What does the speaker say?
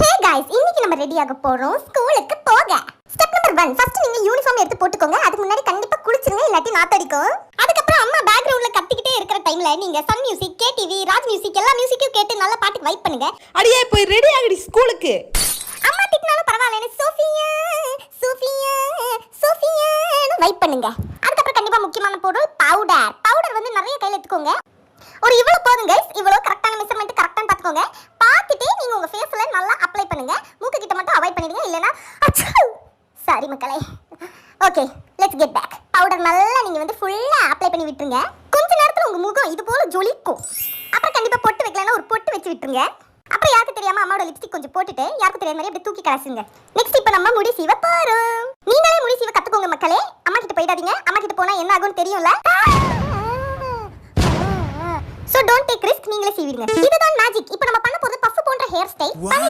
ஹே guys இன்னைக்கு நம்ம ready ஆக போறோம் ஸ்கூலுக்கு போக. ஸ்டெப் நம்பர் 1 ஃபர்ஸ்ட் நீங்க யூனிஃபார்ம் எடுத்து போட்டுக்கோங்க. அதுக்கு முன்னாடி கண்டிப்பா குளிச்சிருங்க இல்லாட்டி நாத்தடிக்கும். அதுக்கு அப்புறம் அம்மா பேக்ரவுண்ட்ல கத்திக்கிட்டே இருக்கிற டைம்ல நீங்க சன் மியூசிக், கேடிவி, ராஜ் மியூசிக் எல்லா மியூசிக்கையும் கேட்டு நல்ல பாட்டுக்கு வைப் பண்ணுங்க. அடியே போய் ரெடி ஆகடி ஸ்கூலுக்கு. அம்மா திட்டினாலும் பரவாயில்லை சோஃபியா சோஃபியா சோஃபியான்னு வைப் பண்ணுங்க. அதுக்கு அப்புறம் கண்டிப்பா முக்கியமான பொருள் பவுடர் வந்து நிறைய கையில எடுத்துக்கோங்க. ஒரு இவ்வளவு போதும் गाइस. இவ்வளவு கரெக்ட்டான மெஷர்மென்ட் கரெக்ட்டானு பாத்துக்கோங்க. பார்த்துட்டு நீங்க உங்க ஃபேஸ்ல நல்லா அப்ளை பண்ணுங்க. மூக்கு கிட்ட மட்டும் அவாய்ட் பண்ணிடுங்க இல்லனா சாரி மக்களே. Okay let's get back. Powder நல்லா நீங்க வந்து ஃபுல்லா அப்ளை பண்ணி விட்டுருங்க. கொஞ்ச நேரத்துல உங்க முகம் இது போல ஜொலிக்கும். அப்புறம் கண்டிப்பா பொட்டு வைக்கலனா ஒரு பொட்டு வச்சு விட்டுருங்க. அப்புறம் யாருக்கு தெரியாம அம்மாவோட லிப்ஸ்டிக் கொஞ்சம் போட்டுட்டு யாருக்கு தெரியாத மாதிரி அப்படியே தூக்கி கலசுங்க. நெக்ஸ்ட் இப்போ நம்ம முடி சீவ போறோம். நீங்களே முடி சீவ கத்துக்கோங்க மக்களே. அம்மா கிட்ட போயிடாதீங்க. அம்மா கிட்ட போனா என்ன ஆகும்னு தெரியும்ல. So don't take risk. நீங்களே சீவிடுங்க. இதுதான் மேஜிக். இப்போ நம்ம பண்ண போறது பஃப் போன்ற ஹேர் ஸ்டைல். தனி